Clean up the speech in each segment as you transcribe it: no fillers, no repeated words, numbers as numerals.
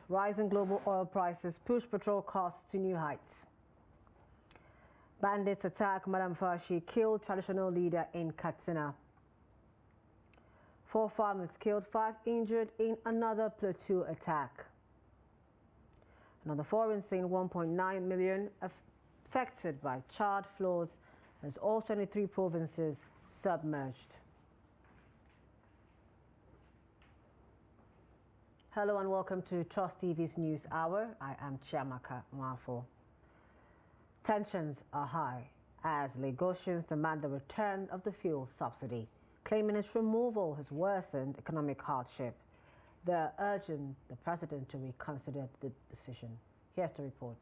Rising global oil prices push petrol costs to new heights. Bandits attack Madam Fashi, kill traditional leader in Katsina. 4 farmers killed, 5 injured in another Plateau attack. Another foreign scene, 1.9 million affected by charred floods as all 23 provinces submerged. Hello and welcome to Trust TV's News Hour. I am Chiamaka Mwafo. Tensions are high as Lagosians demand the return of the fuel subsidy, claiming its removal has worsened economic hardship. They're urging the president to reconsider the decision. Here's the report.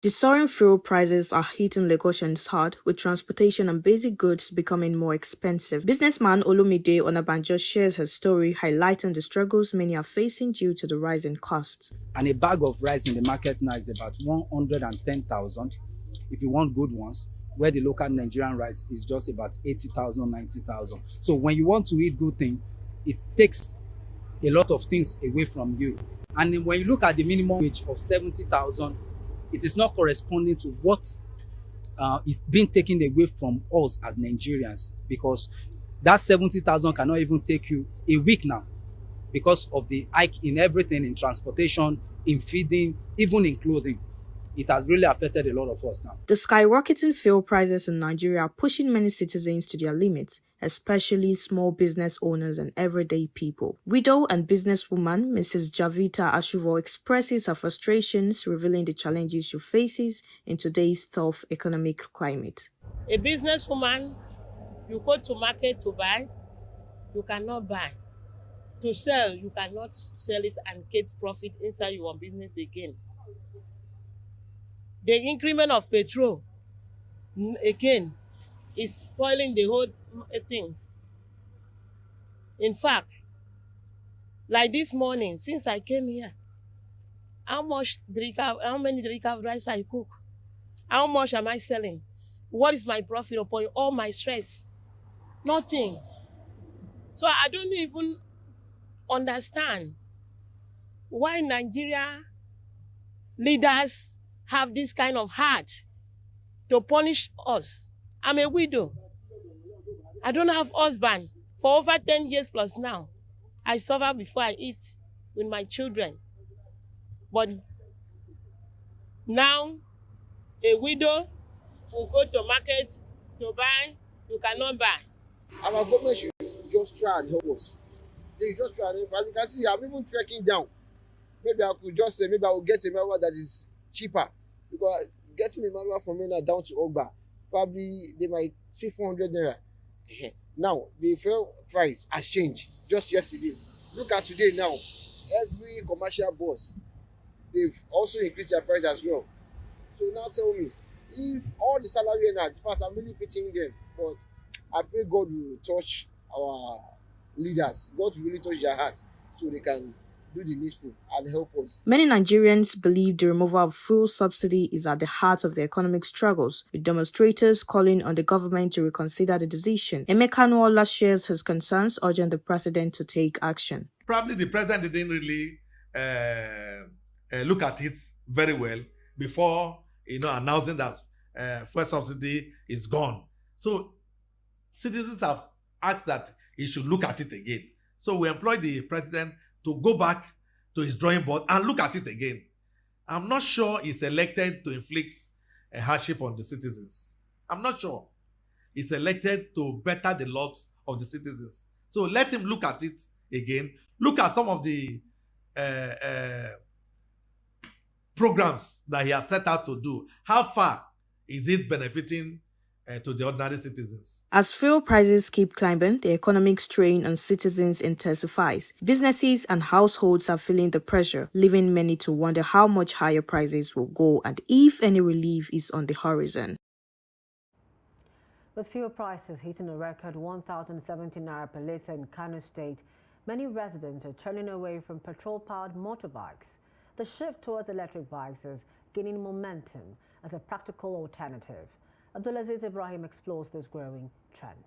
The soaring fuel prices are hitting Lagosians hard, with transportation and basic goods becoming more expensive. Businessman Olumide Onabanjo shares her story, highlighting the struggles many are facing due to the rise in costs. And a bag of rice in the market now is about 110,000 if you want good ones, where the local Nigerian rice is just about 80,000, 90,000. So when you want to eat good thing, it takes a lot of things away from you. And when you look at the minimum wage of 70,000, it is not corresponding to what is being taken away from us as Nigerians, because that 70,000 cannot even take you a week now because of the hike in everything, in transportation, in feeding, even in clothing. It has really affected a lot of us now. The skyrocketing fuel prices in Nigeria are pushing many citizens to their limits, especially small business owners and everyday people. Widow and businesswoman Mrs. Javita Ashuvo expresses her frustrations, revealing the challenges she faces in today's tough economic climate. A businesswoman, you go to market to buy, you cannot buy. To sell, you cannot sell it and get profit inside your business again. The increment of petrol, again, is spoiling the whole things. In fact, like this morning, since I came here, how many drink of rice I cook? How much am I selling? What is my profit upon all my stress? Nothing. So I don't even understand why Nigeria leaders have this kind of heart to punish us. I'm a widow. I don't have husband for over 10 years plus now. I suffer before I eat with my children. But now, a widow will go to market to buy, you cannot buy. Our government should just try and help us. They just try and help us. As you can see, I'm even trekking down. Maybe I could just say, maybe I will get a manual that is cheaper. Because getting a manual from Mena down to Ogba, probably they might see 400 naira. Now, the fuel price has changed just yesterday. Look at today now. Every commercial bus, they've also increased their price as well. So now tell me, if all the salary earners, in fact, I'm really pitying them, but I pray God will touch our leaders. God will really touch their hearts so they can do the needful and help us. Many Nigerians believe the removal of fuel subsidy is at the heart of the economic struggles, with demonstrators calling on the government to reconsider the decision. Emeka Nuola shares his concerns, urging the president to take action. Probably the president didn't really look at it very well before announcing that fuel subsidy is gone. So citizens have asked that he should look at it again. So we employ the president to go back to his drawing board and look at it again. I'm not sure he's elected to inflict a hardship on the citizens. I'm not sure. He's elected to better the lot of the citizens. So let him look at it again. Look at some of the programs that he has set out to do. How far is it benefiting to the ordinary citizens? As fuel prices keep climbing, the economic strain on citizens intensifies. Businesses and households are feeling the pressure, leaving many to wonder how much higher prices will go and if any relief is on the horizon. With fuel prices hitting a record 1,070 naira per litre in Kano State, many residents are turning away from petrol-powered motorbikes. The shift towards electric bikes is gaining momentum as a practical alternative. Abdulaziz Ibrahim explores this growing trend.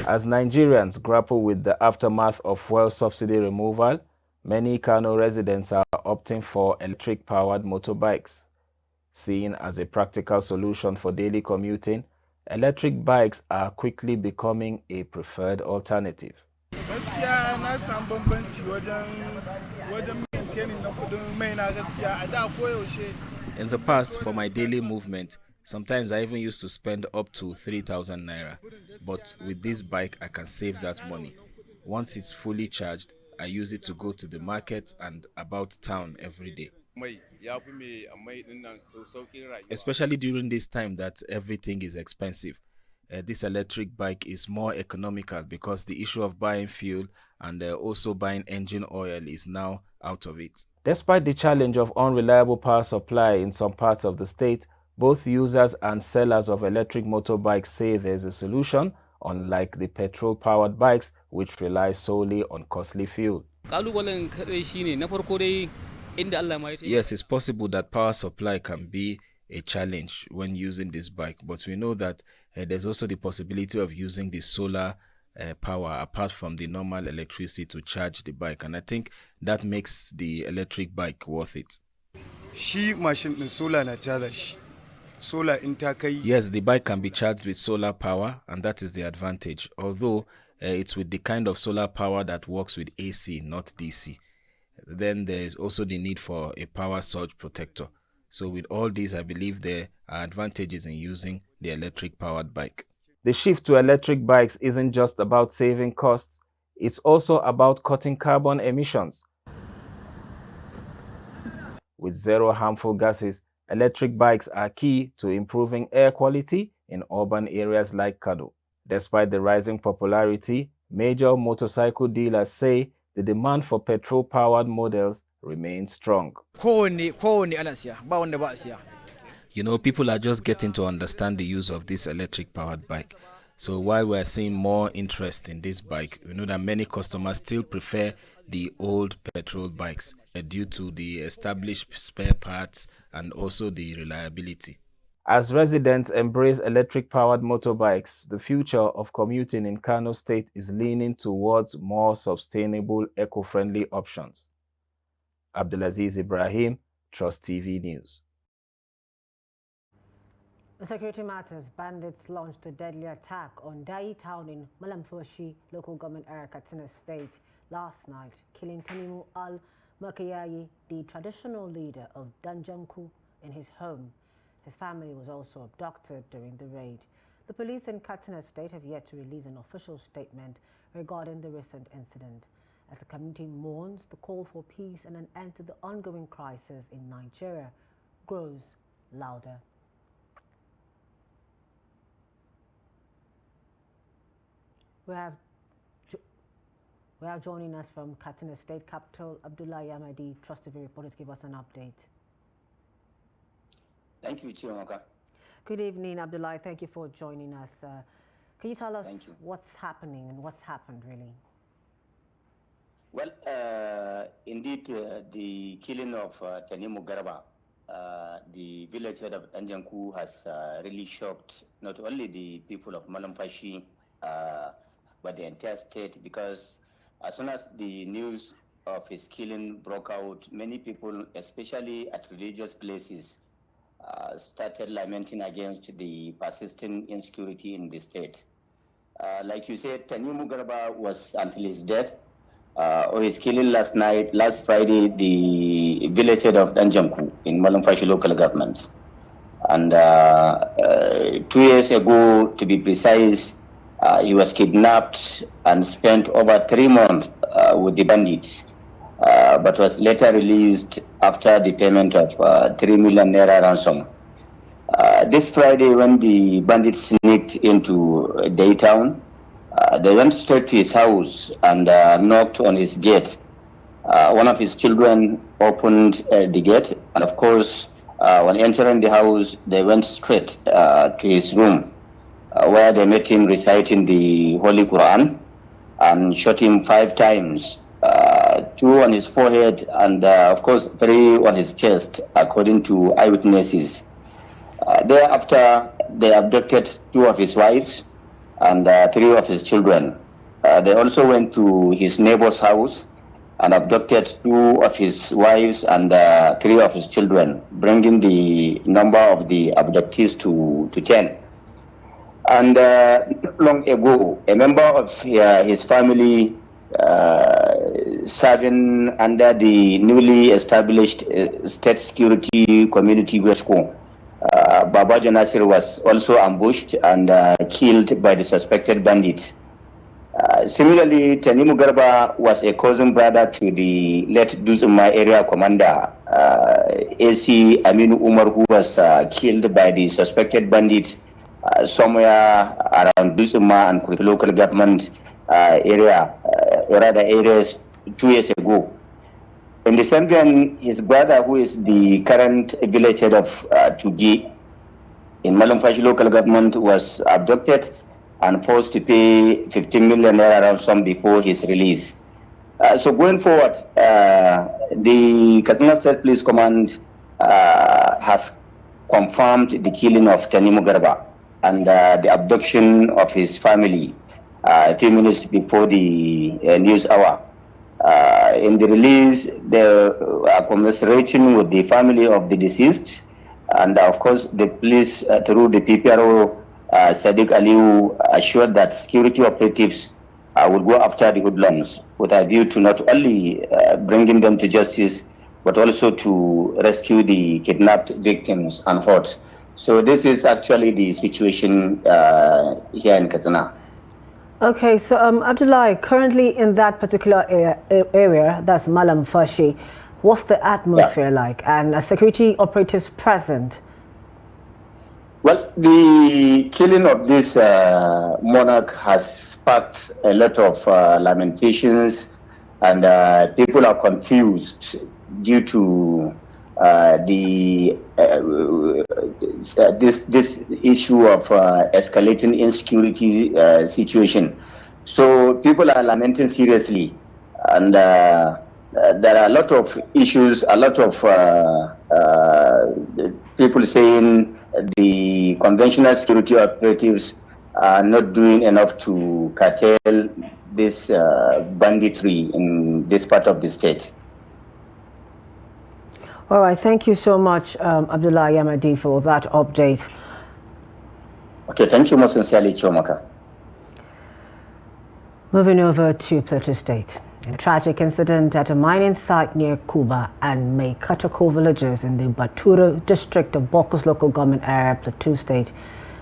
As Nigerians grapple with the aftermath of fuel subsidy removal, many Kano residents are opting for electric-powered motorbikes. Seen as a practical solution for daily commuting, electric bikes are quickly becoming a preferred alternative. In the past, for my daily movement, sometimes I even used to spend up to 3,000 naira. But with this bike, I can save that money. Once it's fully charged, I use it to go to the market and about town every day. Especially during this time that everything is expensive. This electric bike is more economical because the issue of buying fuel and also buying engine oil is now out of it. Despite the challenge of unreliable power supply in some parts of the state, both users and sellers of electric motorbikes say there's a solution, unlike the petrol-powered bikes, which rely solely on costly fuel. Yes, it's possible that power supply can be a challenge when using this bike, but we know that there's also the possibility of using the solar power apart from the normal electricity to charge the bike, and I think that makes the electric bike worth it. Yes, the bike can be charged with solar power, and that is the advantage, although it's with the kind of solar power that works with AC, not DC. Then there is also the need for a power surge protector. So with all these, I believe there are advantages in using the electric-powered bike. The shift to electric bikes isn't just about saving costs, it's also about cutting carbon emissions. With zero harmful gases, electric bikes are key to improving air quality in urban areas like Kano. Despite the rising popularity, major motorcycle dealers say the demand for petrol-powered models remains strong. You know, people are just getting to understand the use of this electric-powered bike. So while we're seeing more interest in this bike, we know that many customers still prefer the old petrol bikes due to the established spare parts and also the reliability. As residents embrace electric-powered motorbikes, the future of commuting in Kano State is leaning towards more sustainable, eco-friendly options. Abdulaziz Ibrahim, Trust TV News. In security matters, bandits launched a deadly attack on Dai town in Malamfoshi, local government area, Katsina State, last night, killing Tanimu al-Makayayi, the traditional leader of Danjanku, in his home. His family was also abducted during the raid. The police in Katsina State have yet to release an official statement regarding the recent incident. As the community mourns, the call for peace and an end to the ongoing crisis in Nigeria grows louder. We have joining us from Katsina State capital, Abdullah Yamadi, Trust TV reporter, to give us an update. Thank you, Chiamaka. Good evening, Abdullah. Thank you for joining us. Can you tell us what's happening and what's happened, really? Well, indeed, the killing of Tanimu Garba, the village head of Danjanku, has really shocked not only the people of Malamfashi, but the entire state, because as soon as the news of his killing broke out, many people, especially at religious places, started lamenting against the persistent insecurity in the state. Like you said, Tanimu Garba was until his death, or his killing last Friday, the village head of Danjanku in Malamfashi local government. And 2 years ago, to be precise, he was kidnapped and spent over 3 months with the bandits, but was later released after the payment of 3 million naira ransom. This Friday, when the bandits sneaked into Daytown, they went straight to his house and knocked on his gate. One of his children opened the gate, and of course, when entering the house, they went straight to his room, where they met him reciting the Holy Quran and shot him 5 times, 2 on his forehead and of course 3 on his chest, according to eyewitnesses. Thereafter, they abducted 2 of his wives and 3 of his children. They also went to his neighbor's house and abducted 2 of his wives and 3 of his children, bringing the number of the abductees to 10. And not long ago, a member of his family serving under the newly established State Security Community Westco, Babajo Nasir, was also ambushed and killed by the suspected bandits. Similarly, Tanimu Garba was a cousin brother to the late Duzuma area commander, AC Aminu Umar, who was killed by the suspected bandits somewhere around Duzuma and Kuripi local government areas 2 years ago. In the same vein, his brother, who is the current village head of Tugi in Malumfashi local government, was abducted and forced to pay 15 million naira ransom before his release. So going forward, the Katsina State Police Command has confirmed the killing of Tanimu Garba and the abduction of his family a few minutes before the news hour. In the release, they are commiserating with the family of the deceased, and of course the police through the PPRO Sadiq Aliu assured that security operatives will go after the hoodlums with a view to not only bringing them to justice, but also to rescue the kidnapped victims and hurt. So this is actually the situation here in Katsina. Okay, so Abdullahi, currently in that particular area, that's Malam Fashi, what's the atmosphere like, and are security operatives present? Well, the killing of this monarch has sparked a lot of lamentations, and people are confused due to this issue of escalating insecurity situation. So people are lamenting seriously, and there are a lot of issues, a lot of people saying the conventional security operatives are not doing enough to curtail this banditry in this part of the state. All right, thank you so much, Abdullah Yamadi, for that update. Okay, thank you most sincerely, Chomaka. Moving over to Plateau State. A tragic incident at a mining site near Kuba and Maikatako villages in the Baturo district of Bokkos local government area, Plateau State.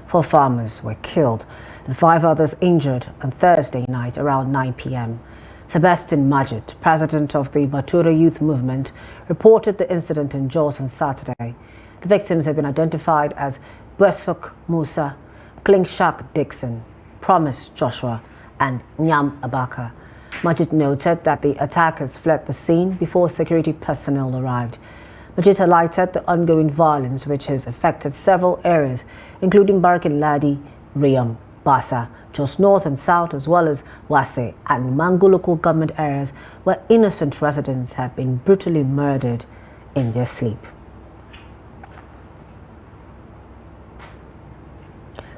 4 farmers were killed and 5 others injured on Thursday night around 9 p.m. Sebastian Majid, president of the Baturo Youth Movement, reported the incident in Jos on Saturday. The victims have been identified as Bwefuk Musa, Klingshak Dixon, Promise Joshua, and Nyam Abaka. Majid noted that the attackers fled the scene before security personnel arrived. Majid highlighted the ongoing violence which has affected several areas, including Barakin Ladi, Riyam, Basa, Jos North and South, as well as Wase and Mangu local government areas where innocent residents have been brutally murdered in their sleep.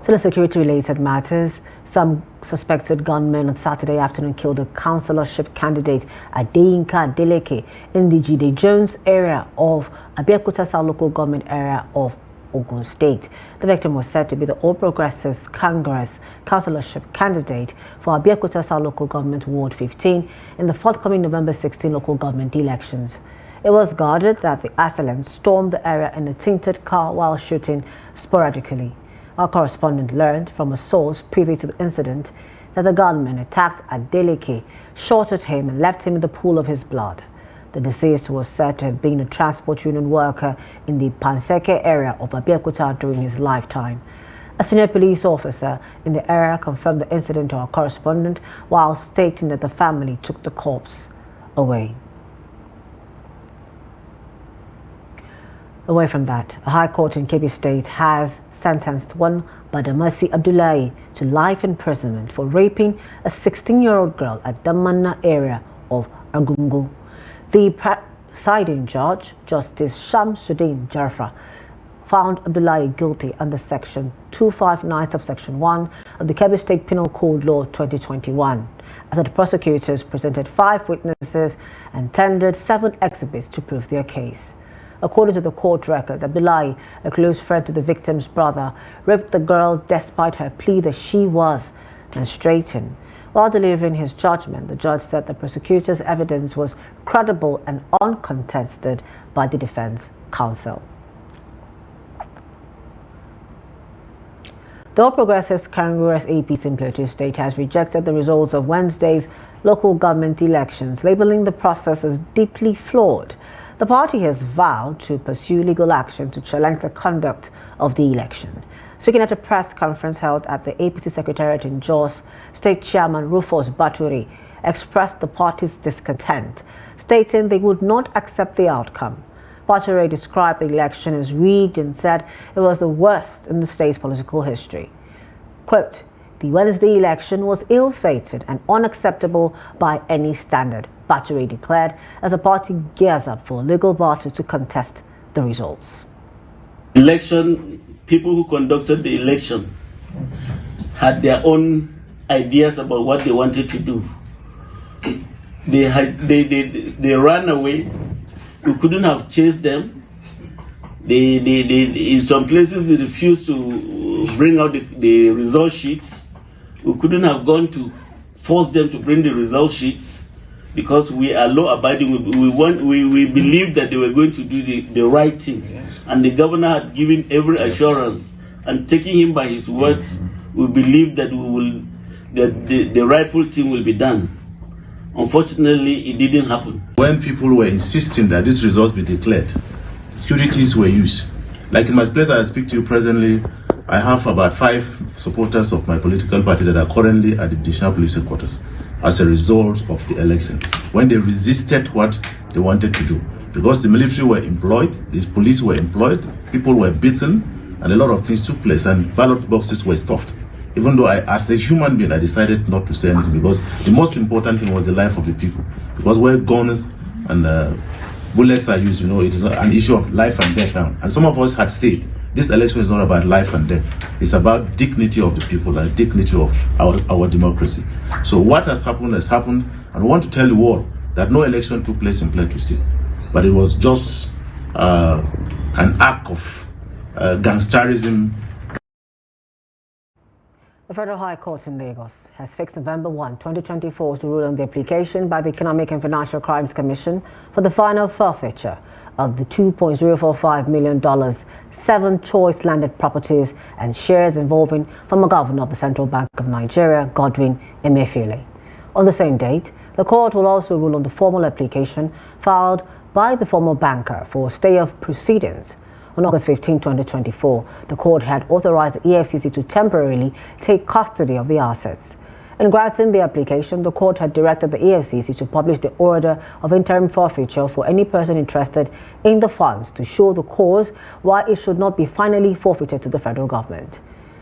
So the security-related matters, some suspected gunmen on Saturday afternoon killed a councillorship candidate Adeyinka Adeleke in the Jide Jones area of Abeokuta South local government area of Ogun State. The victim was said to be the All Progressives Congress councillorship candidate for Abeokuta South local government Ward 15 in the forthcoming November 16 local government elections. It was guarded that the assailants stormed the area in a tinted car while shooting sporadically. Our correspondent learned from a source privy to the incident that the gunman attacked Adeleke, shot at him and left him in the pool of his blood. The deceased was said to have been a transport union worker in the Panseke area of Abeokuta during his lifetime. A senior police officer in the area confirmed the incident to our correspondent while stating that the family took the corpse away. Away from that, a high court in Kebbi State has sentenced one Badamasi Abdullahi to life imprisonment for raping a 16-year-old girl at Damanna area of Argungu. The presiding judge, Justice Shamsuddin Jarfa, found Abdullahi guilty under Section 259 subsection 1 of the Kebbi State Penal Code Law 2021, as the prosecutors presented 5 witnesses and tendered 7 exhibits to prove their case. According to the court record, Abdullahi, a close friend to the victim's brother, raped the girl despite her plea that she was menstruating. While delivering his judgment, the judge said the prosecutor's evidence was credible and uncontested by the defense counsel. The All Progressives Congress APC in Plateau State has rejected the results of Wednesday's local government elections, labeling the process as deeply flawed. The party has vowed to pursue legal action to challenge the conduct of the election. Speaking at a press conference held at the APC Secretariat in Jos, State Chairman Rufus Baturi expressed the party's discontent, stating they would not accept the outcome. Baturi described the election as rigged and said it was the worst in the state's political history. Quote, "The Wednesday election was ill-fated and unacceptable by any standard," Baturi declared as the party gears up for a legal battle to contest the results. Election, people who conducted the election had their own ideas about what they wanted to do. They ran away. We couldn't have chased them. In some places they refused to bring out the result sheets. We couldn't have gone to force them to bring the result sheets because we are law-abiding. We believed that they were going to do the right thing, and the governor had given every assurance. And taking him by his words, we believed that the rightful thing will be done. Unfortunately, it didn't happen. When people were insisting that these results be declared, securities were used. Like in my place I speak to you presently, I have about 5 supporters of my political party that are currently at the Divisional Police Headquarters as a result of the election, when they resisted what they wanted to do. Because the military were employed, the police were employed, people were beaten, and a lot of things took place, and ballot boxes were stuffed. Even though as a human being, I decided not to say anything, because the most important thing was the life of the people. Because where guns and bullets are used, it is an issue of life and death now. And some of us had said, this election is not about life and death. It's about dignity of the people and dignity of our democracy. So what has happened, and I want to tell you all that no election took place in Plateau State, but it was just an act of gangsterism. The Federal High Court in Lagos has fixed November 1, 2024 to rule on the application by the Economic and Financial Crimes Commission for the final forfeiture of the $2.045 million 7 choice landed properties and shares involving former governor of the Central Bank of Nigeria, Godwin Emefiele. On the same date, the court will also rule on the formal application filed by the former banker for a stay of proceedings. On August 15, 2024, the court had authorized the EFCC to temporarily take custody of the assets. In granting the application, the court had directed the EFCC to publish the order of interim forfeiture for any person interested in the funds to show the cause why it should not be finally forfeited to the federal government.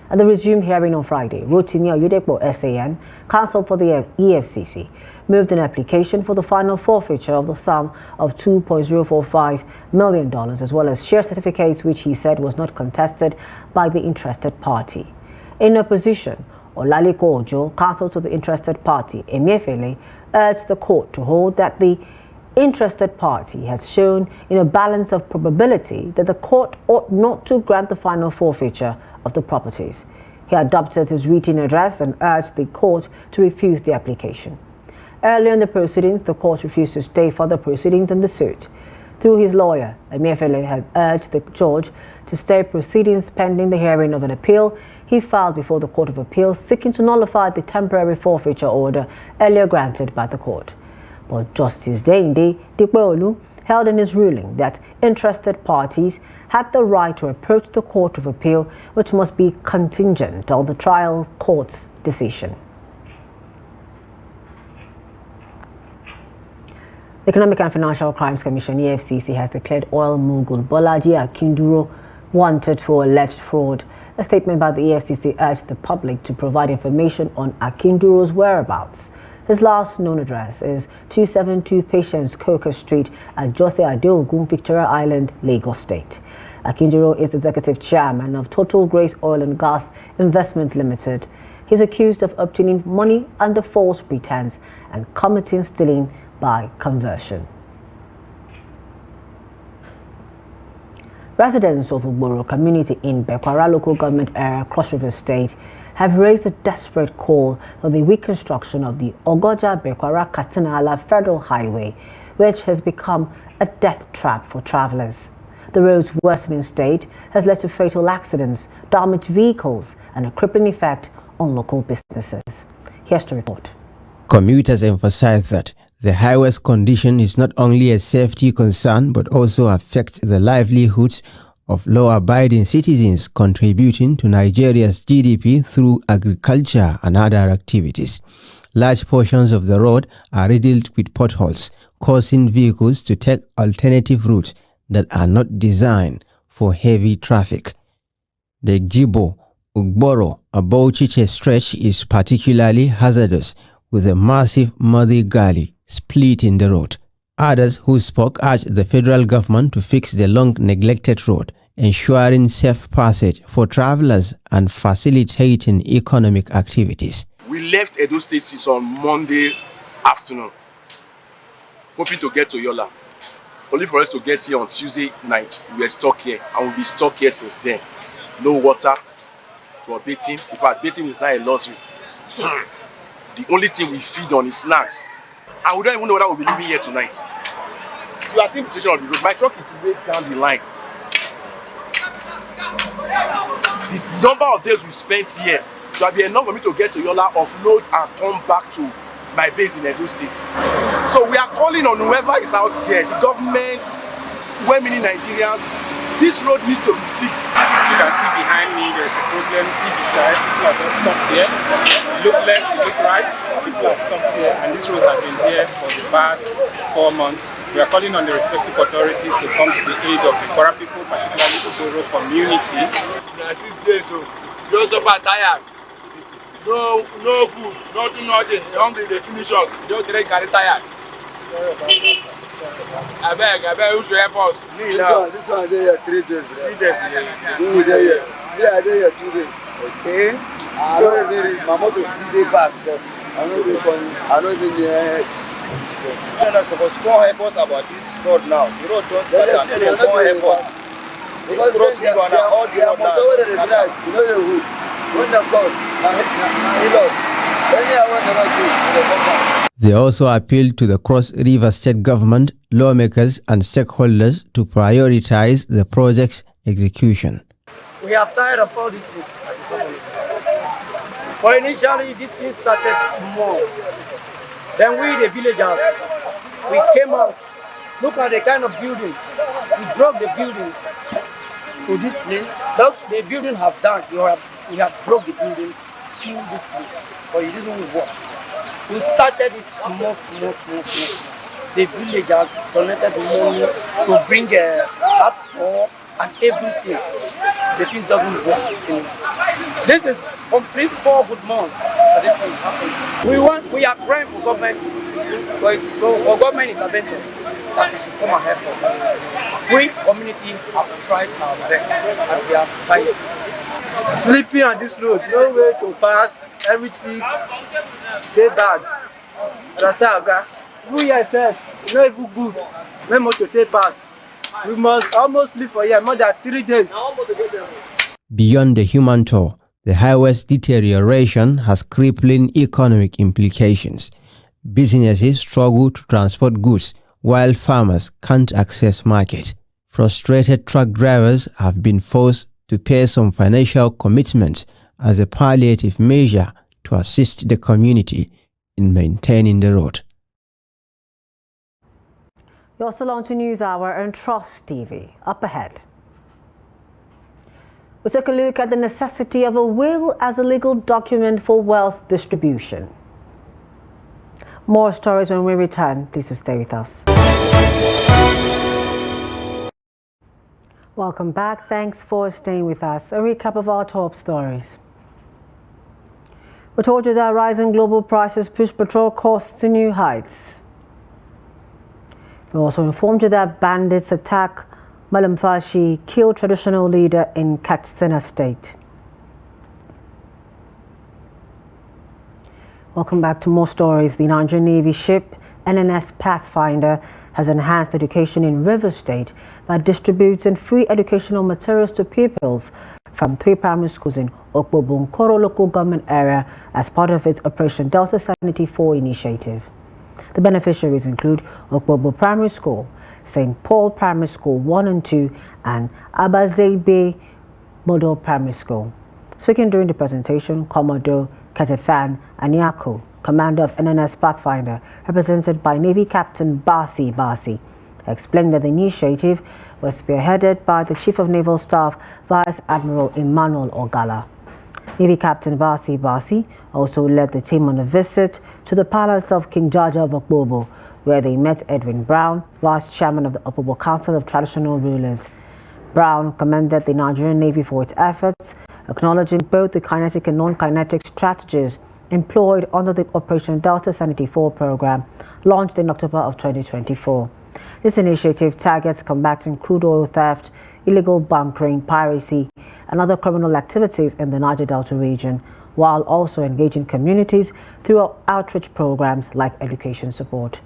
At the resumed hearing on Friday, Rotimi Oyedekpo SAN, counsel for the EFCC, moved an application for the final forfeiture of the sum of $2.045 million, as well as share certificates which he said was not contested by the interested party. In opposition, Olaliko Ojo, counsel to the interested party, Emefiele, urged the court to hold that the interested party has shown in a balance of probability that the court ought not to grant the final forfeiture of the properties. He adopted his written address and urged the court to refuse the application. Earlier in the proceedings, the court refused to stay further proceedings in the suit. Through his lawyer, Emefiele had urged the judge to stay proceedings pending the hearing of an appeal he filed before the Court of Appeal, seeking to nullify the temporary forfeiture order earlier granted by the court. But Justice Deinde Dikpeolu held in his ruling that interested parties had the right to approach the Court of Appeal, which must be contingent on the trial court's decision. The Economic and Financial Crimes Commission, EFCC, has declared oil mogul Bolaji Akinduro wanted for alleged fraud. A statement by the EFCC urged the public to provide information on Akinduro's whereabouts. His last known address is 272 Patience Coker Street at Jose Adeogun, Victoria Island, Lagos State. Akinjiro is executive chairman of Total Grace Oil and Gas Investment Limited. He's accused of obtaining money under false pretense and committing stealing by conversion. Residents of Ugboro community in Bekwara local government area, Cross River State, have raised a desperate call for the reconstruction of the Ogoja-Bekwara-Katsina Federal Highway, which has become a death trap for travelers. The road's worsening state has led to fatal accidents, damaged vehicles, and a crippling effect on local businesses. Here's the report. Commuters emphasize that the highway's condition is not only a safety concern but also affects the livelihoods of law-abiding citizens contributing to Nigeria's GDP through agriculture and other activities. Large portions of the road are riddled with potholes, causing vehicles to take alternative routes that are not designed for heavy traffic. The Jibo-Ugboro-Abouchiche stretch is particularly hazardous, with a massive muddy gully splitting the road. Others who spoke urged the federal government to fix the long-neglected road, ensuring safe passage for travelers and facilitating economic activities. We left Edo State on Monday afternoon, hoping to get to Yola. Only for us to get here on Tuesday night. We were stuck here and we'll be stuck here since then. No water for bathing. In fact, bathing is not a luxury. The only thing we feed on is snacks. And we don't even know whether we'll be living here tonight. You are seeing the situation of the road. My truck is way down the line. The number of days we spent here will be enough for me to get to Yola, offload and come back to my base in Edo State. So we are calling on whoever is out there, the government, many Nigerians, this road needs to be fixed. You can see behind me there's a problem, see beside, people are just stopped here. You look left, you look right, people are stopped here, and these roads have been here for the past 4 months. We are calling on the respective authorities to come to the aid of the Kwara people, particularly the Ugboro community. 6 days, so those are tired. No food, nothing. Hungry, they finish us. Don't drink, get tired. I beg, who should help us? This one there 3 days. 3 days. We there here. We are there 2 days. Okay. So my mother still dey back. So I don't even hear. They're not supposed to help us about this road now. The road don't start and they won't help us. It's cross river now, all the road now. You know the road. When they come, he lost. They also appealed to the Cross River State government, lawmakers and stakeholders to prioritize the project's execution. We are tired of all these things. But initially, this thing started small. Then we, the villagers, we came out. Look at the kind of building. We broke the building to this place. The building have done. We have broke the building to this place. But it didn't work. We started it small. The villagers donated money to bring up and everything. The thing doesn't work. This is complete 4 good months that this thing is happening. We are praying for government, for government intervention, that it should come and help us. We community have tried our best and we are tired. Sleeping on this road, no way to pass, everything, they bad. Understand, okay? We ourselves, not even good. No more to take pass. We must almost live for here more than 3 days. Beyond the human toll, the highway's deterioration has crippling economic implications. Businesses struggle to transport goods while farmers can't access markets. Frustrated truck drivers have been forced to pay some financial commitments as a palliative measure to assist the community in maintaining the road. You're still on to News Hour on Trust TV. Up ahead, we take a look at the necessity of a will as a legal document for wealth distribution. More stories when we return. Please stay with us. Welcome back. Thanks for staying with us. A recap of our top stories. We told you that rising global prices push petrol costs to new heights. We also informed you that bandits attack Malamfashi killed traditional leader in Katsina State. Welcome back to more stories. The Nigerian Navy ship NNS Pathfinder has enhanced education in River State by distributing free educational materials to pupils from 3 primary schools in Okpobunkoro local government area as part of its Operation Delta Sanity 4 initiative. The beneficiaries include Okpobu Primary School, St. Paul Primary School 1 and 2, and Abazebe Model Primary School. Speaking during the presentation, Commodore Ketefan Anyako, commander of NNS Pathfinder, represented by Navy Captain Basi, explained that the initiative was spearheaded by the Chief of Naval Staff, Vice Admiral Emmanuel Ogala. Navy Captain Basi also led the team on a visit to the palace of King Jaja of Okpobo, where they met Edwin Brown, Vice Chairman of the Okpobo Council of Traditional Rulers. Brown commended the Nigerian Navy for its efforts, acknowledging both the kinetic and non-kinetic strategies employed under the Operation Delta Sanity 4 program launched in October of 2024. This initiative targets combating crude oil theft, illegal bunkering, piracy, and other criminal activities in the Niger Delta region, while also engaging communities through outreach programs like education support.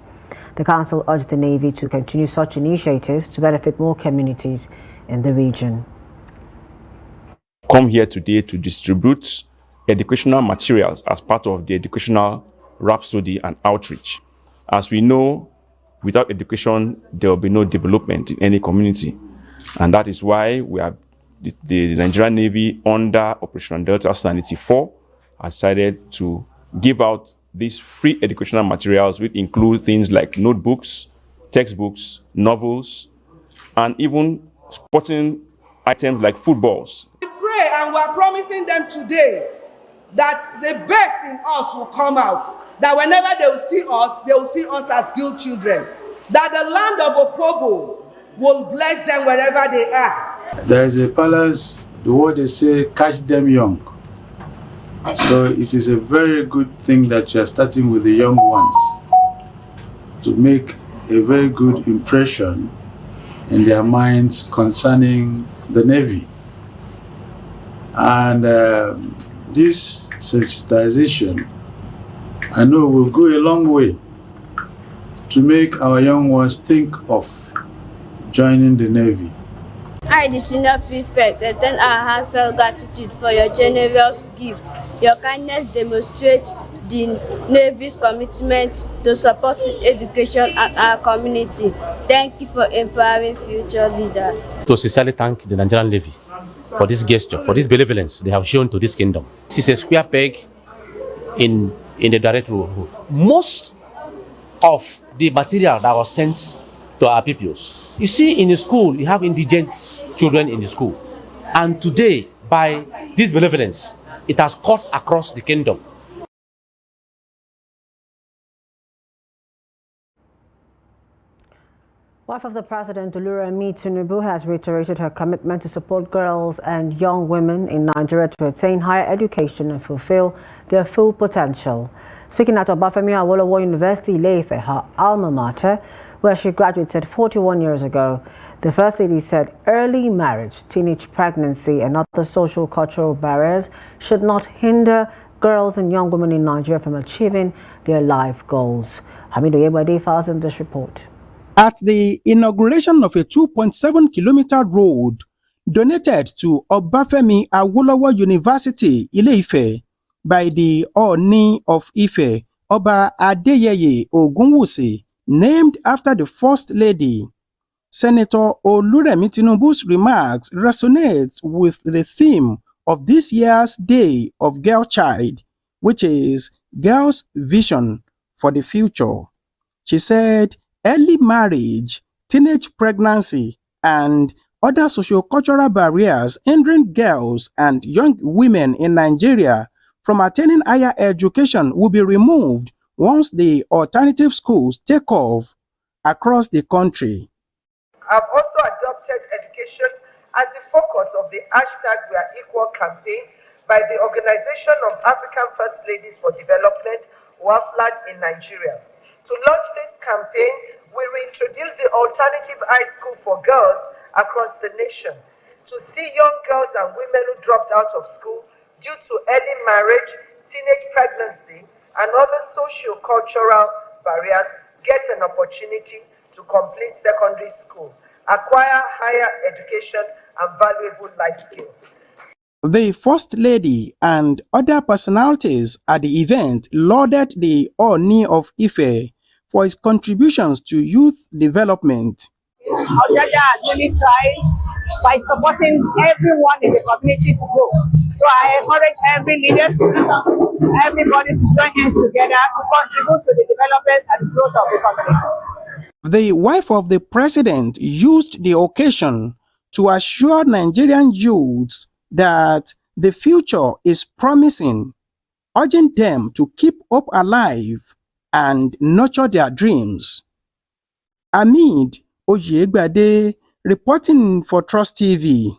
The Council urged the Navy to continue such initiatives to benefit more communities in the region. Come here today to distribute educational materials as part of the educational rhapsody and outreach. As we know, without education, there will be no development in any community. And that is why we have the Nigerian Navy under Operation Delta Sanity 4 has decided to give out these free educational materials, which include things like notebooks, textbooks, novels, and even sporting items like footballs. We pray and we are promising them today that the best in us will come out, that whenever they will see us as good children, that the land of Okpobo will bless them wherever they are. There is a palace, the word they say, catch them young. So it is a very good thing that you are starting with the young ones to make a very good impression in their minds concerning the Navy. And this sensitization, I know, will go a long way to make our young ones think of joining the Navy. I, the senior prefect, extend our heartfelt gratitude for your generous gift. Your kindness demonstrates the Navy's commitment to supporting education and our community. Thank you for empowering future leaders. To sincerely thank the Nigerian Navy for this gesture, for this benevolence they have shown to this kingdom. This is a square peg in the direct route. Most of the material that was sent to our pupils, you see, in the school, you have indigent children in the school. And today, by this benevolence, it has cut across the kingdom. Wife of the President, Oluremi Tinubu, has reiterated her commitment to support girls and young women in Nigeria to attain higher education and fulfill their full potential. Speaking at Obafemi Awolowo University, Ile-Ife, her alma mater, where she graduated 41 years ago, the First Lady said early marriage, teenage pregnancy, and other social cultural barriers should not hinder girls and young women in Nigeria from achieving their life goals. Hamidu Yebade files in this report. At the inauguration of a 2.7-kilometer road donated to Obafemi Awolowo University, Ile-Ife, by the Ooni of Ife, Oba Adeyeye Ogunwusi, named after the First Lady, Senator Oluremi Tinubu's remarks resonate with the theme of this year's Day of Girl Child, which is Girls' Vision for the Future. She said early marriage, teenage pregnancy, and other socio-cultural barriers hindering girls and young women in Nigeria from attaining higher education will be removed once the alternative schools take off across the country. I've also adopted education as the focus of the #WeAreEqual campaign by the Organization of African First Ladies for Development, WAFLAD, in Nigeria. To launch this campaign, we reintroduced the Alternative High School for Girls across the nation. To see young girls and women who dropped out of school due to early marriage, teenage pregnancy, and other socio-cultural barriers get an opportunity to complete secondary school, acquire higher education and valuable life skills. The First Lady and other personalities at the event lauded the Ooni of Ife for his contributions to youth development. Ojaja has really tried by supporting everyone in the community to grow. So I encourage every leaders, everybody to join hands together to contribute to the development and growth of the community. The wife of the president used the occasion to assure Nigerian youths that the future is promising, urging them to keep hope alive and nurture their dreams. Amid Oyegbade, reporting for Trust TV.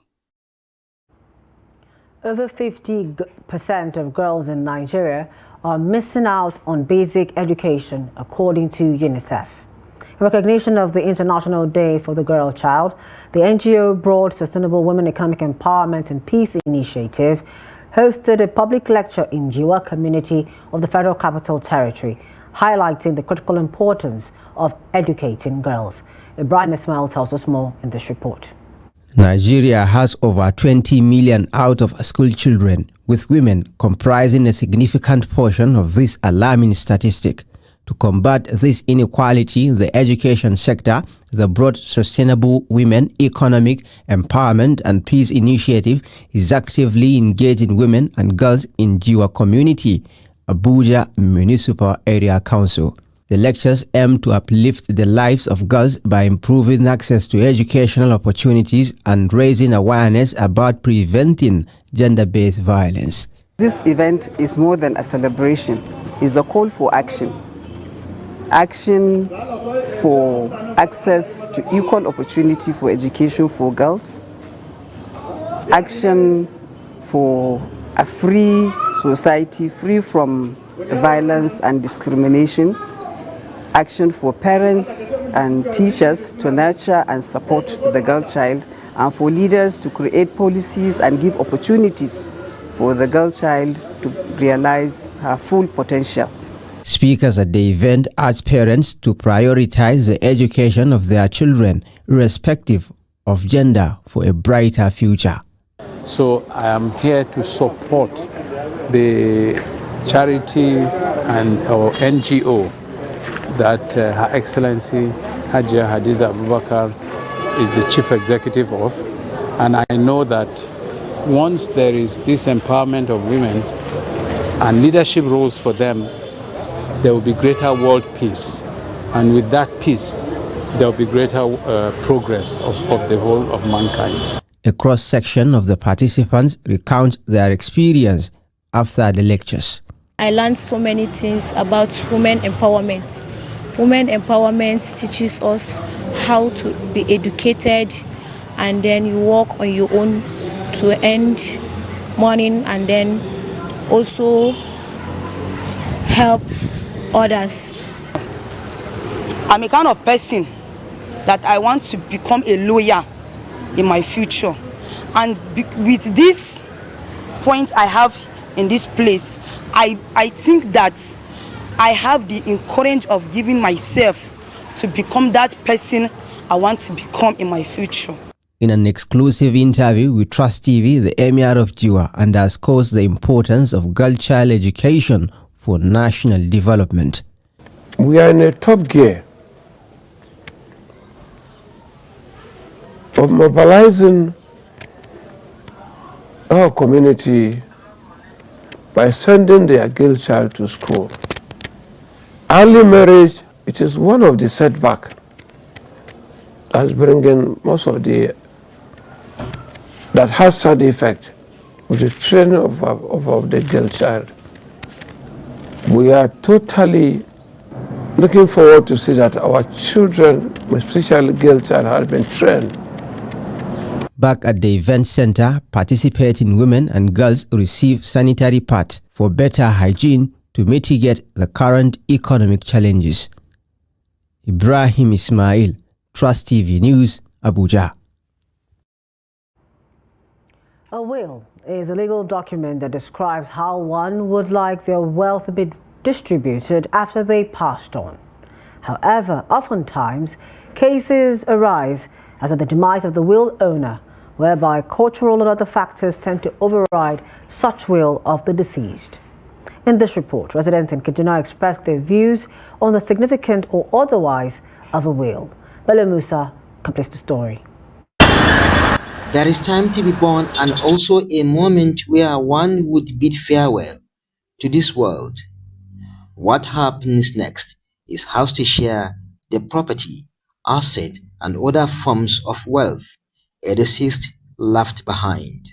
Over 50% of girls in Nigeria are missing out on basic education, according to UNICEF. In recognition of the International Day for the Girl Child, the NGO Broad Sustainable Women Economic Empowerment and Peace Initiative hosted a public lecture in Jiwa community of the Federal Capital Territory, highlighting the critical importance of educating girls. Ibrahim Ismail tells us more in this report. Nigeria has over 20 million out-of-school children, with women comprising a significant portion of this alarming statistic. To combat this inequality in the education sector, the Broad Sustainable Women Economic Empowerment and Peace Initiative is actively engaging women and girls in Jiwa community, Abuja Municipal Area Council. The lectures aim to uplift the lives of girls by improving access to educational opportunities and raising awareness about preventing gender-based violence. This event is more than a celebration, it's a call for action. Action for access to equal opportunity for education for girls. Action for a free society, free from violence and discrimination. Action for parents and teachers to nurture and support the girl child, and for leaders to create policies and give opportunities for the girl child to realize her full potential. Speakers at the event urged parents to prioritize the education of their children, irrespective of gender, for a brighter future. So I am here to support the charity or NGO that Her Excellency Hajia Hadiza Abubakar is the chief executive of. And I know that once there is this empowerment of women and leadership roles for them, there will be greater world peace. And with that peace, there will be greater progress of the whole of mankind. A cross-section of the participants recount their experience after the lectures. I learned so many things about women empowerment. Women empowerment teaches us how to be educated, and then you work on your own to earn money, and then also help others. I'm a kind of person that I want to become a lawyer in my future, and with this point I have in this place, I think that I have the encouragement of giving myself to become that person I want to become in my future. In an exclusive interview with Trust TV, the Emir of Jiwa underscores the importance of girl child education for national development. We are in a top gear of mobilizing our community by sending their girl child to school. Early marriage, it is one of the setbacks that's bringing most of that has side effect with the training of the girl child. We are totally looking forward to see that our children, especially girl child, have been trained. Back at the event center, participating women and girls receive sanitary pads for better hygiene to mitigate the current economic challenges. Ibrahim Ismail, Trust TV News, Abuja. A will is a legal document that describes how one would like their wealth to be distributed after they passed on. However, oftentimes, cases arise as at the demise of the will owner, whereby cultural and other factors tend to override such will of the deceased. In this report, residents in Kaduna expressed their views on the significance or otherwise of a will. Bello Musa completes the story. There is time to be born and also a moment where one would bid farewell to this world. What happens next is how to share the property, asset, and other forms of wealth a deceased left behind.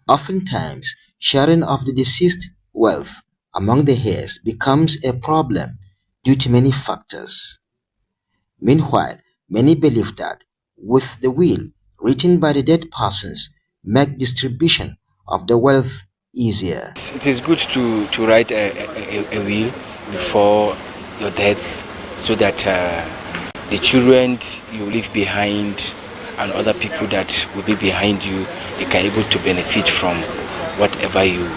Oftentimes, sharing of the deceased wealth among the heirs becomes a problem due to many factors. Meanwhile, many believe that with the will written by the dead persons make distribution of the wealth easier. It is good to write a will before your death so that the children you leave behind and other people that will be behind you, they can able to benefit from whatever you've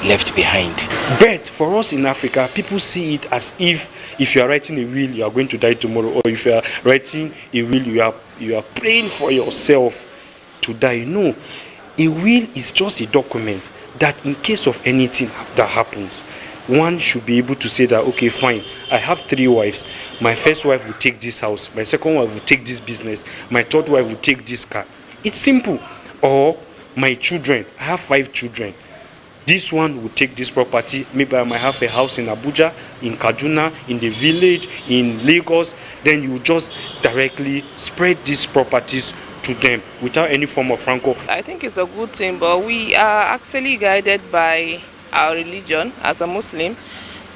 left behind. But for us in Africa, people see it as if you are writing a will, you are going to die tomorrow, or if you are writing a will, you are praying for yourself to die. No, a will is just a document that in case of anything that happens, one should be able to say that, okay, fine, I have 3 wives. My first wife will take this house. My second wife will take this business. My third wife will take this car. It's simple. Or my children, I have 5 children. This one will take this property. Maybe I might have a house in Abuja, in Kaduna, in the village, in Lagos. Then you just directly spread these properties to them without any form of franco. I think it's a good thing, but we are actually guided by our religion as a Muslim.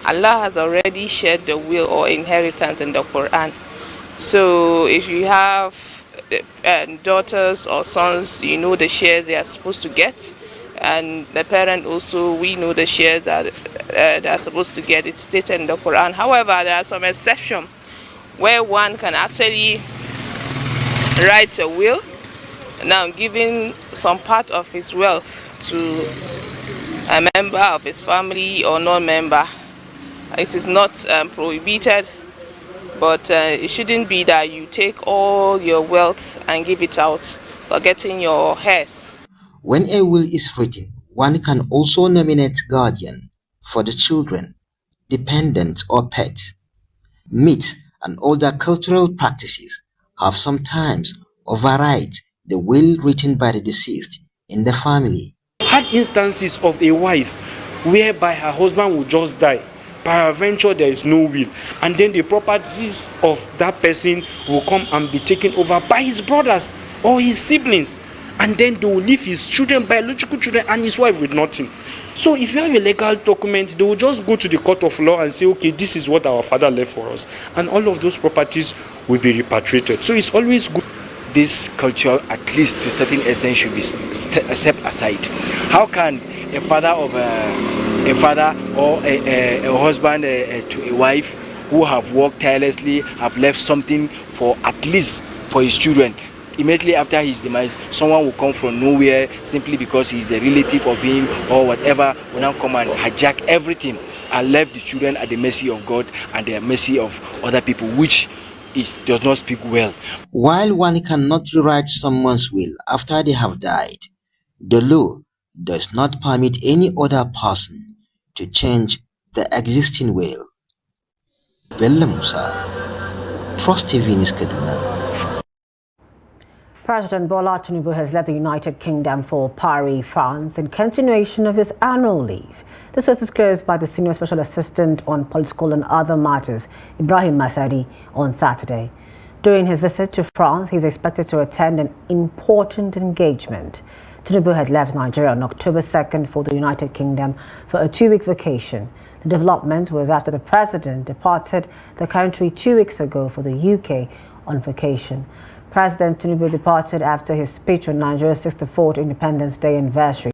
Allah has already shared the will or inheritance in the Quran. So if you have daughters or sons, you know the share they are supposed to get. And the parent also, we know the share that they are supposed to get. It's stated in the Quran. However, there are some exceptions where one can actually write a will, now giving some part of his wealth to a member of his family or non-member. It is not prohibited, but it shouldn't be that you take all your wealth and give it out, forgetting your heirs. When a will is written, one can also nominate guardian for the children, dependents or pets. Myths and older cultural practices have sometimes override the will written by the deceased in the family. Had instances of a wife whereby her husband will just die. Peradventure there is no will, and then the properties of that person will come and be taken over by his brothers or his siblings. And then they will leave his children, biological children, and his wife with nothing. So if you have a legal document, they will just go to the court of law and say, okay, this is what our father left for us. And all of those properties will be repatriated. So it's always good. This culture, at least to a certain extent, should be set aside. How can a father or a husband to a wife who have worked tirelessly, have left something for at least for his children, immediately after his demise, someone will come from nowhere simply because he's a relative of him or whatever, will now come and hijack everything and left the children at the mercy of God and the mercy of other people, which does not speak well. While one cannot rewrite someone's will after they have died, the law does not permit any other person to change the existing will. Bello Musa, Trust TV News Kaduna. President Bola Tinubu has left the United Kingdom for Paris, France, in continuation of his annual leave. This was disclosed by the Senior Special Assistant on Political and Other Matters, Ibrahim Masari, on Saturday. During his visit to France, he is expected to attend an important engagement. Tinubu had left Nigeria on October 2nd for the United Kingdom for a 2-week vacation. The development was after the president departed the country 2 weeks ago for the UK on vacation. President Tinubu departed after his speech on Nigeria's 64th Independence Day anniversary,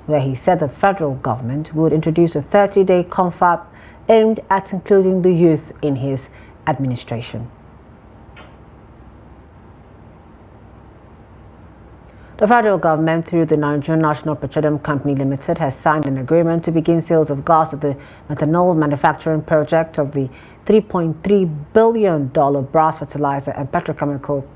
where he said the federal government would introduce a 30-day confab aimed at including the youth in his administration. The federal government, through the Nigerian National Petroleum Company Limited, has signed an agreement to begin sales of gas of the methanol manufacturing project of the $3.3 billion brass fertilizer and petrochemical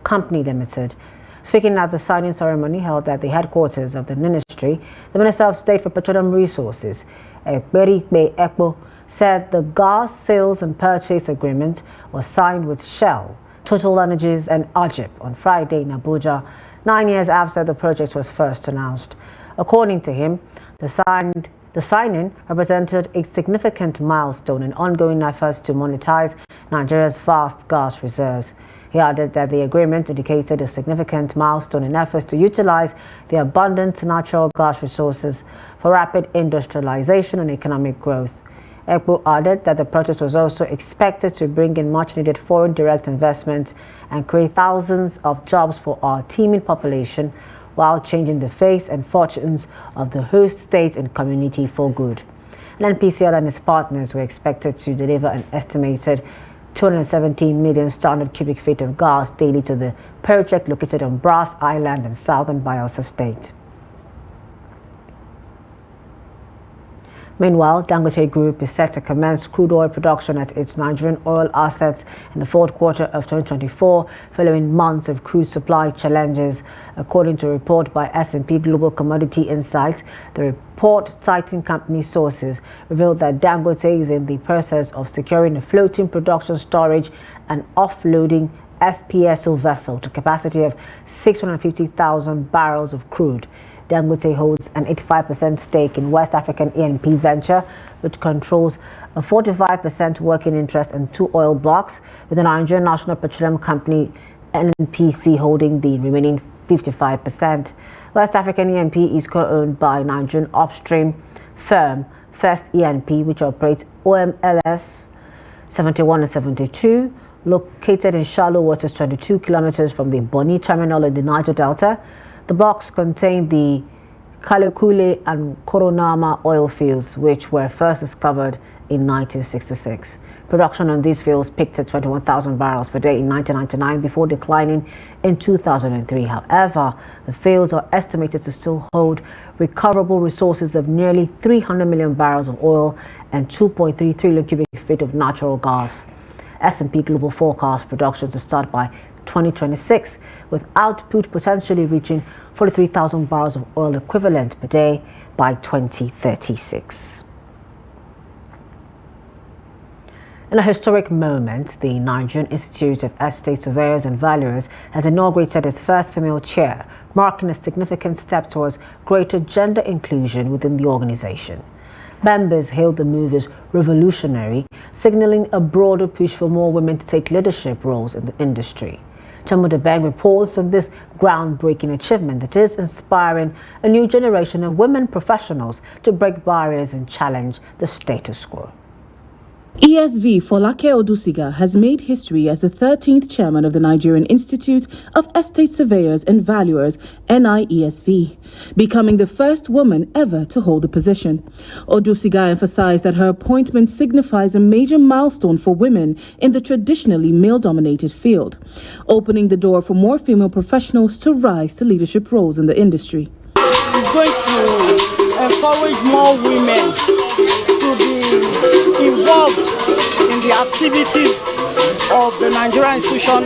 company limited. Speaking at the signing ceremony held at the headquarters of the ministry, the Minister of State for Petroleum Resources, Ekberikbe Ekpo, said the gas sales and purchase agreement was signed with Shell, Total Energies and Ajib on Friday in Abuja, 9 years after the project was first announced. According to him, the signing represented a significant milestone in ongoing efforts to monetize Nigeria's vast gas reserves. He added that the agreement indicated a significant milestone in efforts to utilize the abundant natural gas resources for rapid industrialization and economic growth. Ekpo added that the project was also expected to bring in much-needed foreign direct investment and create thousands of jobs for our teeming population while changing the face and fortunes of the host state and community for good. NPCL and its partners were expected to deliver an estimated 217 million standard cubic feet of gas daily to the project located on Brass Island in southern Bayelsa State. Meanwhile, Dangote Group is set to commence crude oil production at its Nigerian oil assets in the fourth quarter of 2024, following months of crude supply challenges. According to a report by S&P Global Commodity Insights, the report, citing company sources, revealed that Dangote is in the process of securing a floating production storage and offloading FPSO vessel to capacity of 650,000 barrels of crude. Dangote holds an 85% stake in West African E&P venture, which controls a 45% working interest in 2 oil blocks, with the Nigerian National Petroleum Company NNPC holding the remaining 55%. West African E&P is co-owned by Nigerian upstream firm First E&P, which operates OMLS 71 and 72, located in shallow waters 22 kilometers from the Bonny terminal in the Niger Delta. The blocks contain the Kalekule and Koronama oil fields, which were first discovered in 1966. Production on these fields peaked at 21,000 barrels per day in 1999 before declining in 2003. However, the fields are estimated to still hold recoverable resources of nearly 300 million barrels of oil and 2.3 trillion cubic feet of natural gas. S&P Global forecasts production to start by 2026, with output potentially reaching 43,000 barrels of oil equivalent per day by 2036. In a historic moment, the Nigerian Institute of Estate Surveyors and Valuers has inaugurated its first female chair, marking a significant step towards greater gender inclusion within the organization. Members hailed the move as revolutionary, signaling a broader push for more women to take leadership roles in the industry. Chamuda Bang reports on this groundbreaking achievement that is inspiring a new generation of women professionals to break barriers and challenge the status quo. ESV Folake Odusiga has made history as the 13th chairman of the Nigerian Institute of Estate Surveyors and Valuers, NIESV, becoming the first woman ever to hold the position. Odusiga emphasized that her appointment signifies a major milestone for women in the traditionally male-dominated field, opening the door for more female professionals to rise to leadership roles in the industry. It's going to encourage more women to be involved in the activities of the Nigerian Institution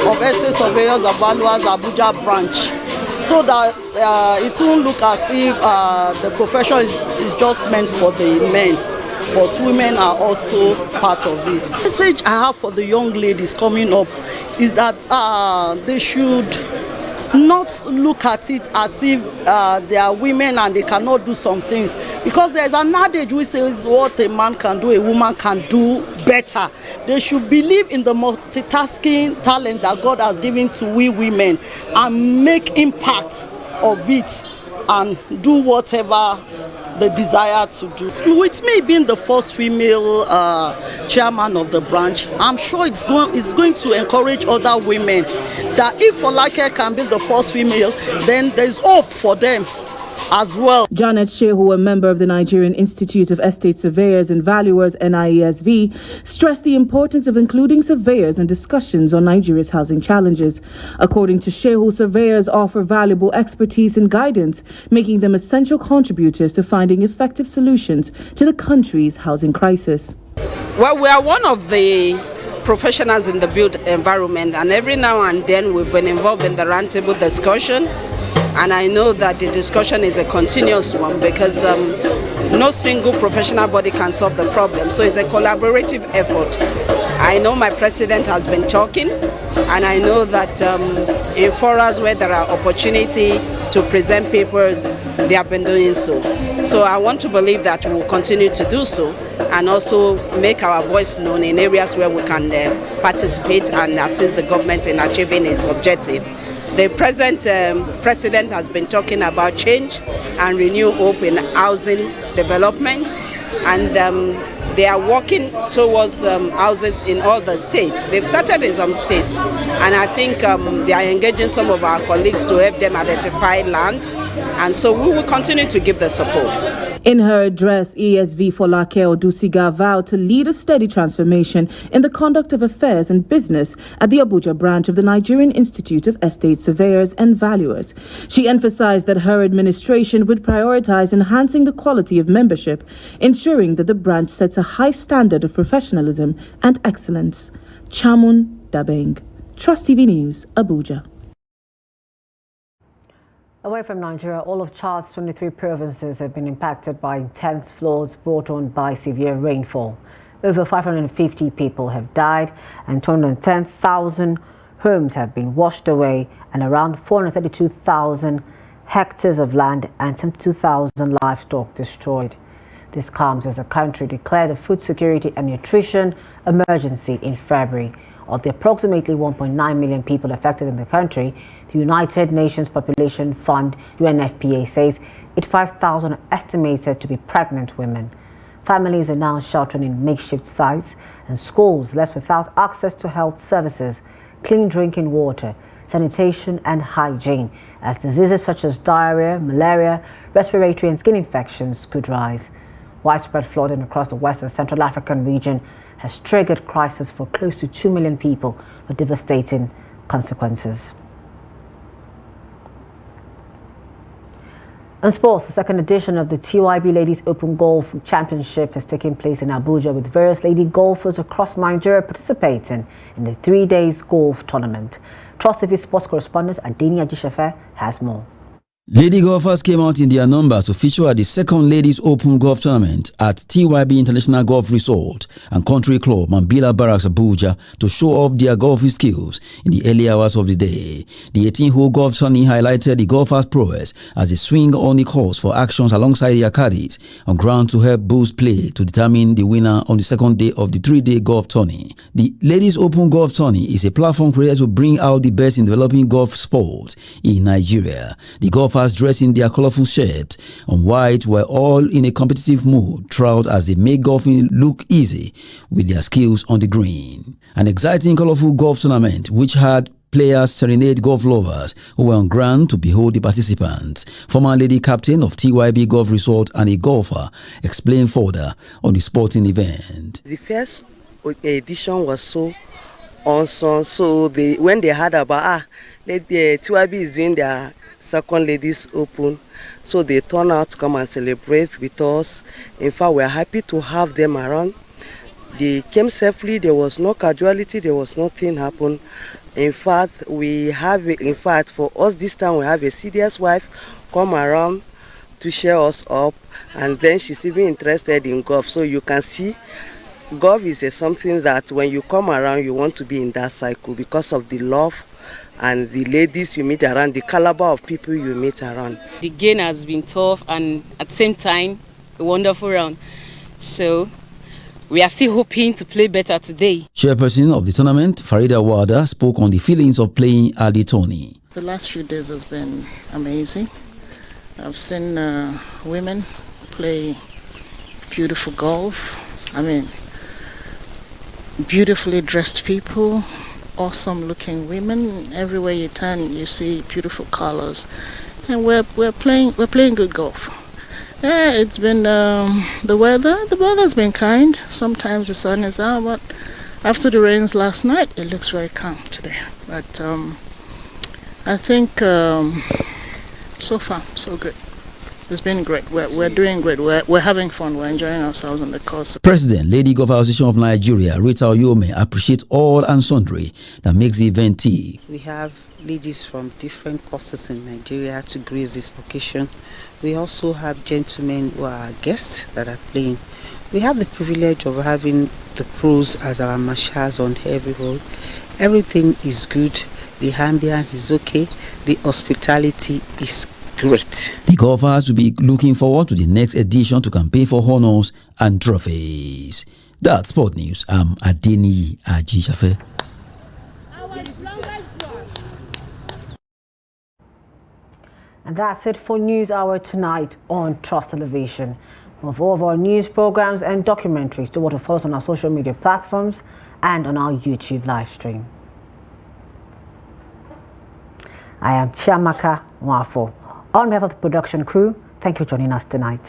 of Estate Surveyors and Valuers Abuja branch, so that it won't look as if the profession is just meant for the men, but women are also part of it. The message I have for the young ladies coming up is that they should not look at it as if they are women and they cannot do some things, because there's an adage which says what a man can do, a woman can do better. They should believe in the multitasking talent that God has given to we women and make impact of it and do whatever they desire to do. With me being the first female chairman of the branch, I'm sure it's going to encourage other women that if Folake can be the first female, then there's hope for them as well. Janet Shehu, a member of the Nigerian Institute of Estate Surveyors and Valuers, NESV, stressed the importance of including surveyors in discussions on Nigeria's housing challenges. According to Shehu, surveyors offer valuable expertise and guidance, making them essential contributors to finding effective solutions to the country's housing crisis. Well, we are one of the professionals in the built environment, and every now and then we've been involved in the roundtable discussion. And I know that the discussion is a continuous one because no single professional body can solve the problem. So it's a collaborative effort. I know my president has been talking, and I know that in forums where there are opportunity to present papers, they have been doing so. So I want to believe that we will continue to do so and also make our voice known in areas where we can participate and assist the government in achieving its objective. The present president has been talking about change and renew hope in housing development, and they are working towards houses in all the states. They've started in some states, and I think they are engaging some of our colleagues to help them identify land, and so we will continue to give the support. In her address, ESV Folake Odusiga vowed to lead a steady transformation in the conduct of affairs and business at the Abuja branch of the Nigerian Institute of Estate Surveyors and Valuers. She emphasized that her administration would prioritize enhancing the quality of membership, ensuring that the branch sets a high standard of professionalism and excellence. Chamun Dabeng, Trust TV News, Abuja. Away from Nigeria, all of Chad's 23 provinces have been impacted by intense floods brought on by severe rainfall. Over 550 people have died and 210,000 homes have been washed away, and around 432,000 hectares of land and some 2,000 livestock destroyed. This comes as the country declared a food security and nutrition emergency in February. Of the approximately 1.9 million people affected in the country, the United Nations Population Fund, UNFPA, says 85,000 are estimated to be pregnant women. Families are now sheltering in makeshift sites, and schools left without access to health services, clean drinking water, sanitation and hygiene, as diseases such as diarrhea, malaria, respiratory and skin infections could rise. Widespread flooding across the West and Central African region has triggered crisis for close to 2 million people with devastating consequences. In sports, the second edition of the TYB Ladies Open Golf Championship has taken place in Abuja, with various lady golfers across Nigeria participating in the 3 days golf tournament. Trust TV sports correspondent Adeni Ajishefe has more. Lady golfers came out in their numbers to feature at the second Ladies Open Golf Tournament at TYB International Golf Resort and Country Club, Mambila Barracks, Abuja, to show off their golfing skills in the early hours of the day. The 18-hole golf tourney highlighted the golfers' prowess as they swing on the course for actions alongside their caddies on ground to help boost play to determine the winner on the second day of the 3-day golf tourney. The Ladies Open Golf Tourney is a platform created to bring out the best in developing golf sports in Nigeria. The golfers dressed in their colorful shirts on white were all in a competitive mood throughout as they make golfing look easy with their skills on the green. An exciting colorful golf tournament which had players serenade golf lovers who were on ground to behold the participants. Former lady captain of TYB Golf Resort and a golfer explained further on the sporting event. The first edition was so awesome. So when they heard about the TYB is doing their second Ladies Open, so they turn out to come and celebrate with us. In fact, we are happy to have them around. They came safely, there was no casualty, there was nothing happened. In fact, for us this time we have a serious wife come around to cheer us up, and then she's even interested in golf. So you can see golf is something that when you come around you want to be in that cycle because of the love and the ladies you meet around, the caliber of people you meet around. The game has been tough and at the same time a wonderful round. So we are still hoping to play better today. Chairperson of the tournament, Farida Wada, spoke on the feelings of playing at the tourney. The last few days has been amazing. I've seen women play beautiful golf. I mean, beautifully dressed people, awesome looking women. Everywhere you turn you see beautiful colors, and we're playing good golf. Yeah, it's been the weather's been kind. Sometimes the sun is out, but after the rains last night, it looks very calm today. But I think so far so good. It's been great. We're doing great. We're having fun. We're enjoying ourselves on the course. President, Lady Golf Association of Nigeria, Rita Oyome, appreciates all and sundry that makes the event tea. We have ladies from different courses in Nigeria to grace this occasion. We also have gentlemen who are guests that are playing. We have the privilege of having the pros as our marshals on every road. Everything is good. The ambience is okay. The hospitality is great. The golfers will be looking forward to the next edition to campaign for honors and trophies. That's Sport News. I'm Adeni Ajishafe. And that's it for News Hour tonight on Trust Television. For all of our news programs and documentaries, do want to follow us on our social media platforms and on our YouTube live stream. I am Chiamaka Nwafo. On behalf of the production crew, thank you for joining us tonight.